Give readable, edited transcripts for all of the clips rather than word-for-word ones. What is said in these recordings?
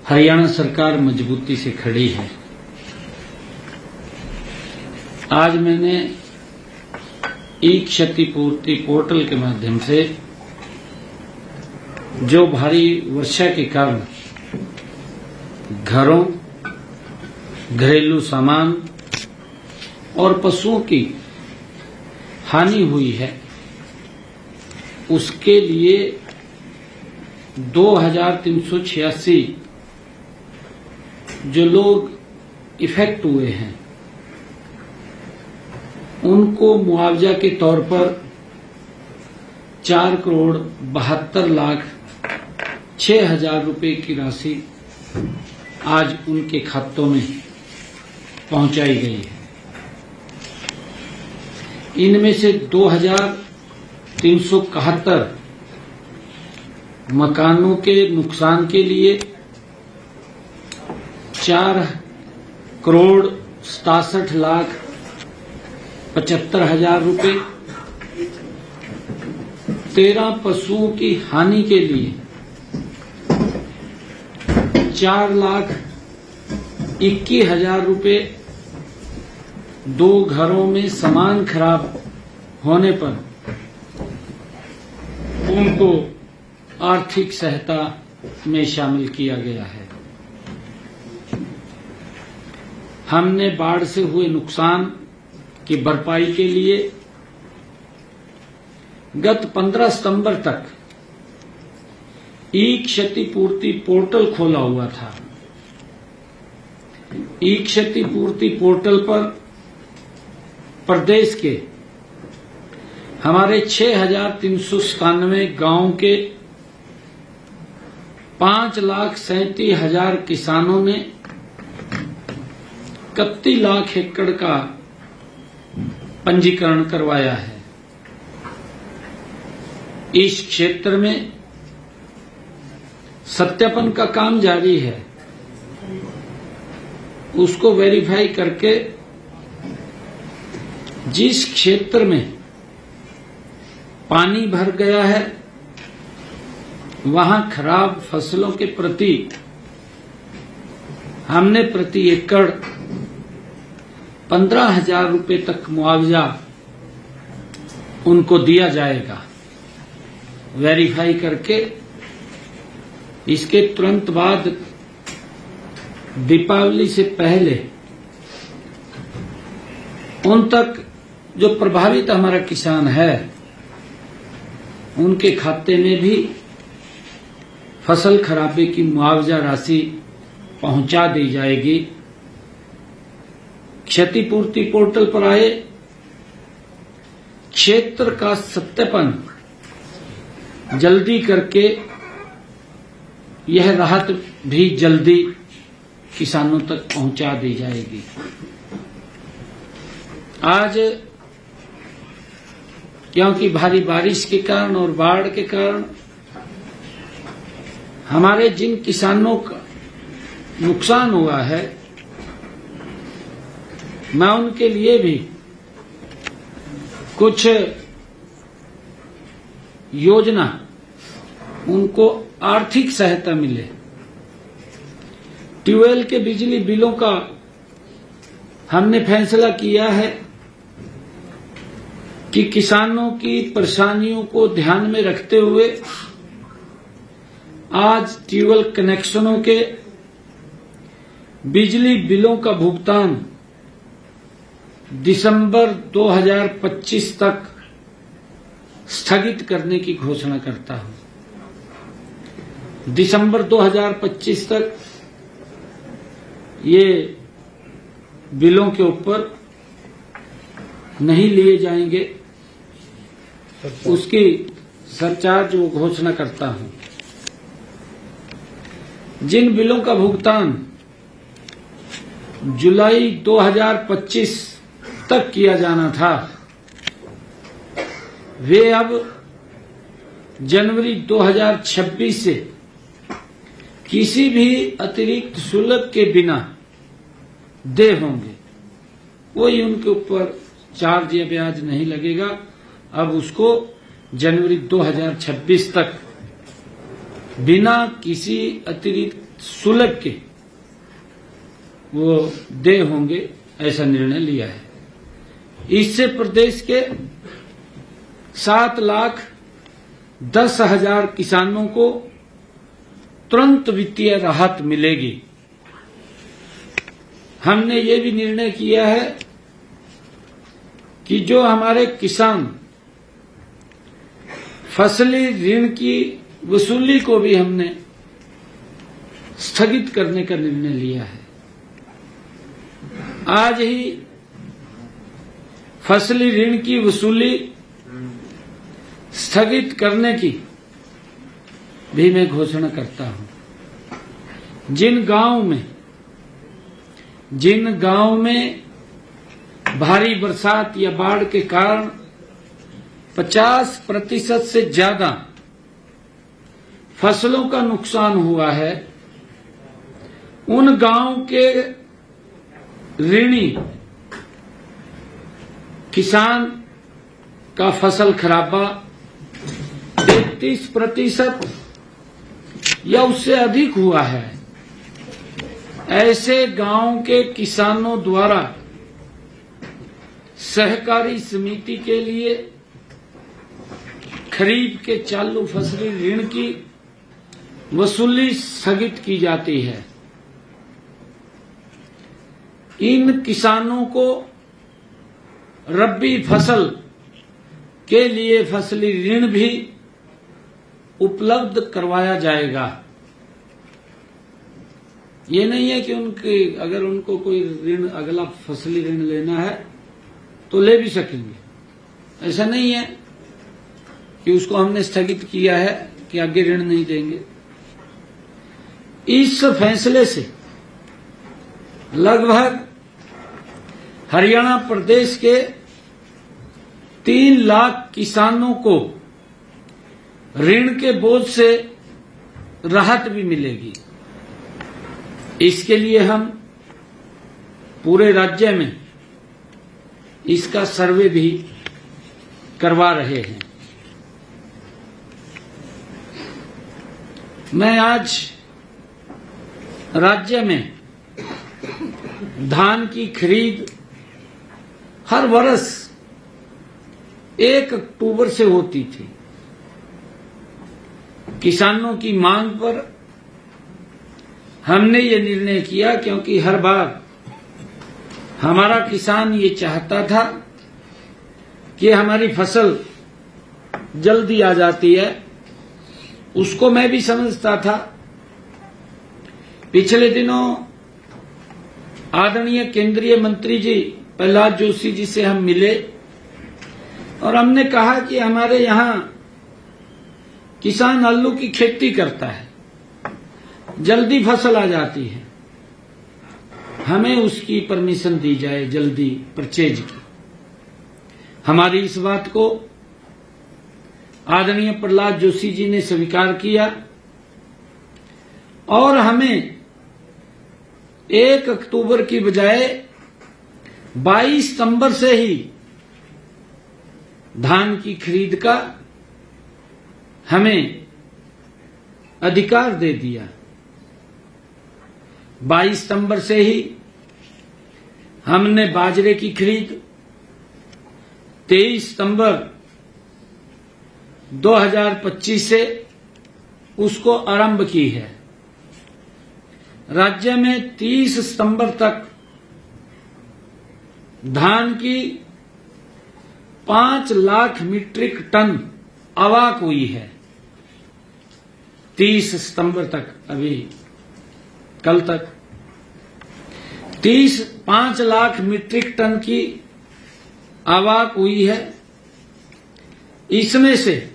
हरियाणा सरकार मजबूती से खड़ी है। आज मैंने ई क्षतिपूर्ति पोर्टल के माध्यम से जो भारी वर्षा के कारण घरों, घरेलू सामान और पशुओं की हानि हुई है, उसके लिए 2386 जो लोग इफेक्ट हुए हैं उनको मुआवजा के तौर पर 4,72,06,000 रुपए की राशि आज उनके खातों में पहुंचाई गई है। इनमें से 2,371 मकानों के नुकसान के लिए 4,67,75,000 रुपए, 13 पशुओं की हानि के लिए 4,21,000 रुपए, 2 घरों में सामान खराब होने पर उनको आर्थिक सहायता में शामिल किया गया है। हमने बाढ़ से हुए नुकसान की भरपाई के लिए गत 15 सितंबर तक ई क्षतिपूर्ति पोर्टल खोला हुआ था। ई क्षतिपूर्ति पोर्टल पर प्रदेश के हमारे 6,397 गांव के 5,37,000 किसानों ने 31 लाख एकड़ का पंजीकरण करवाया है। इस क्षेत्र में सत्यापन का काम जारी है। उसको वेरीफाई करके जिस क्षेत्र में पानी भर गया है वहां खराब फसलों के प्रति हमने प्रति एकड़ 15,000 रुपए तक मुआवजा उनको दिया जाएगा। वेरीफाई करके इसके तुरंत बाद दीपावली से पहले उन तक जो प्रभावित हमारा किसान है उनके खाते में भी फसल खराबे की मुआवजा राशि पहुंचा दी जाएगी। क्षतिपूर्ति पोर्टल पर आए क्षेत्र का सत्यापन जल्दी करके यह राहत भी जल्दी किसानों तक पहुंचा दी जाएगी। आज क्योंकि भारी बारिश के कारण और बाढ़ के कारण हमारे जिन किसानों का नुकसान हुआ है, मैं उनके लिए भी कुछ योजना, उनको आर्थिक सहायता मिले। ट्यूबवेल के बिजली बिलों का हमने फैसला किया है कि किसानों की परेशानियों को ध्यान में रखते हुए आज ट्यूबवेल कनेक्शनों के बिजली बिलों का भुगतान दिसंबर 2025 तक स्थगित करने की घोषणा करता हूं। दिसंबर 2025 तक ये बिलों के ऊपर नहीं लिए जाएंगे, उसकी सरचार्ज वो घोषणा करता हूं। जिन बिलों का भुगतान जुलाई 2025 तक किया जाना था, वे अब जनवरी 2026 से किसी भी अतिरिक्त शुल्क के बिना देय होंगे। कोई उनके ऊपर चार्ज या ब्याज नहीं लगेगा। अब उसको जनवरी 2026 तक बिना किसी अतिरिक्त सुलभ के वो देय होंगे, ऐसा निर्णय लिया है। इससे प्रदेश के 7,10,000 किसानों को तुरंत वित्तीय राहत मिलेगी। हमने ये भी निर्णय किया है कि जो हमारे किसान फसली ऋण की वसूली को भी हमने स्थगित करने का निर्णय लिया है। आज ही फसली ऋण की वसूली स्थगित करने की भी मैं घोषणा करता हूं। जिन गांव में भारी बरसात या बाढ़ के कारण 50% से ज्यादा फसलों का नुकसान हुआ है, उन गांव के ऋणी किसान का फसल खराबा 33% या उससे अधिक हुआ है। ऐसे गांव के किसानों द्वारा सहकारी समिति के लिए खरीफ के चालू फसली ऋण की वसूली स्थगित की जाती है। इन किसानों को रबी फसल के लिए फसली ऋण भी उपलब्ध करवाया जाएगा। ये नहीं है कि अगर उनको कोई ऋण अगला फसली ऋण लेना है तो ले भी सकेंगे। ऐसा नहीं है कि उसको हमने स्थगित किया है कि आगे ऋण नहीं देंगे। इस फैसले से लगभग हरियाणा प्रदेश के 3 लाख किसानों को ऋण के बोझ से राहत भी मिलेगी। इसके लिए हम पूरे राज्य में इसका सर्वे भी करवा रहे हैं। मैं आज राज्य में धान की खरीद हर वर्ष 1 अक्टूबर से होती थी। किसानों की मांग पर हमने ये निर्णय किया, क्योंकि हर बार हमारा किसान ये चाहता था कि हमारी फसल जल्दी आ जाती है। उसको मैं भी समझता था। पिछले दिनों आदरणीय केंद्रीय मंत्री जी प्रहलाद जोशी जी से हम मिले और हमने कहा कि हमारे यहाँ किसान आलू की खेती करता है, जल्दी फसल आ जाती है, हमें उसकी परमिशन दी जाए जल्दी परचेज की। हमारी इस बात को आदरणीय प्रहलाद जोशी जी ने स्वीकार किया और हमें 1 अक्टूबर की बजाय 22 सितंबर से ही धान की खरीद का हमें अधिकार दे दिया। 22 सितंबर से ही हमने बाजरे की खरीद 23 सितंबर 2025 से उसको आरंभ की है। राज्य में 30 सितंबर तक धान की 5 लाख मीट्रिक टन आवक हुई है। 30 सितंबर तक, अभी कल तक 5 लाख मीट्रिक टन की आवक हुई है। इसमें से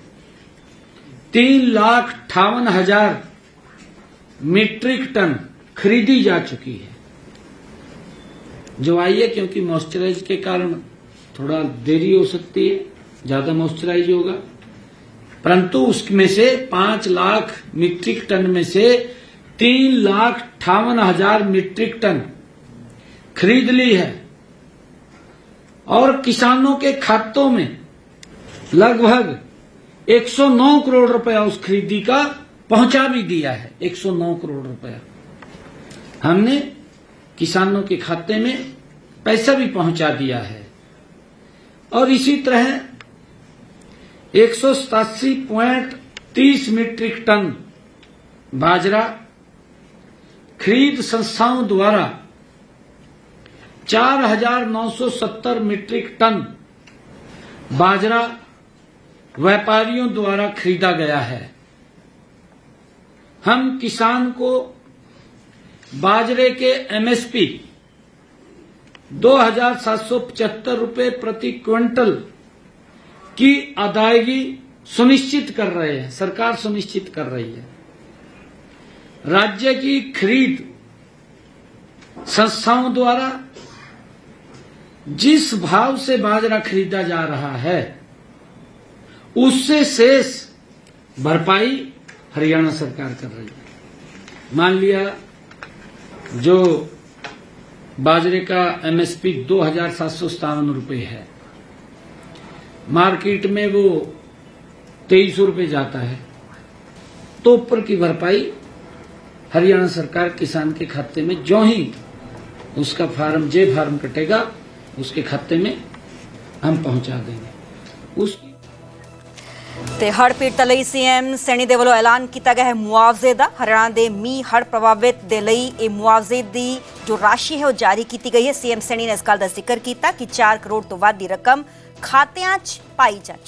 3,58,000 मीट्रिक टन खरीदी जा चुकी है। जो आई है, क्योंकि मॉइस्चराइज के कारण थोड़ा देरी हो सकती है, ज्यादा मॉइस्चराइज होगा, परंतु उसमें से 5 लाख मीट्रिक टन में से 3,58,000 मीट्रिक टन खरीद ली है और किसानों के खातों में लगभग 109 करोड़ रुपया उस खरीदी का पहुंचा भी दिया है। 109 करोड़ रुपया हमने किसानों के खाते में पैसा भी पहुंचा दिया है। और इसी तरह 187.30 मीट्रिक टन बाजरा खरीद संस्थाओं द्वारा 4,970 मीट्रिक टन बाजरा व्यापारियों द्वारा खरीदा गया है। हम किसान को बाजरे के एमएसपी 2,775 रुपये प्रति क्विंटल की अदायगी सुनिश्चित कर रहे हैं, सरकार सुनिश्चित कर रही है। राज्य की खरीद संस्थाओं द्वारा जिस भाव से बाजरा खरीदा जा रहा है उससे शेष भरपाई हरियाणा सरकार कर रही है। मान लिया जो बाजरे का एमएसपी 2,757 रुपये है, मार्केट में वो 2300 रुपये जाता है, तो ऊपर की भरपाई हरियाणा सरकार किसान के खाते में जो ही उसका फार्म फार्म कटेगा उसके खाते में हम पहुंचा देंगे। उसकी ਤੇ ਹੜ੍ਹ ਪੀੜਤਾਂ ਲਈ ਸੀਐਮ ਸੈਣੀ ਦੇ ਵੱਲੋਂ ਐਲਾਨ ਕੀਤਾ ਗਿਆ ਹੈ ਮੁਆਵਜ਼ੇ ਦਾ। ਹਰਿਆਣਾ ਦੇ ਮੀਂਹ ਹੜ੍ਹ ਪ੍ਰਭਾਵਿਤ ਦੇ ਲਈ ਇਹ ਮੁਆਵਜ਼ੇ ਦੀ ਜੋ ਰਾਸ਼ੀ ਹੈ ਉਹ ਜਾਰੀ ਕੀਤੀ ਗਈ ਹੈ। ਸੀਐਮ ਸੈਣੀ ਨੇ ਇਸ ਗੱਲ ਦਾ ਜ਼ਿਕਰ ਕੀਤਾ ਕਿ 4 ਕਰੋੜ ਤੋਂ ਵੱਧ ਦੀ ਰਕਮ ਖਾਤਿਆਂ 'ਚ ਪਾਈ ਜਾ ਚੁੱਕੀ ਹੈ।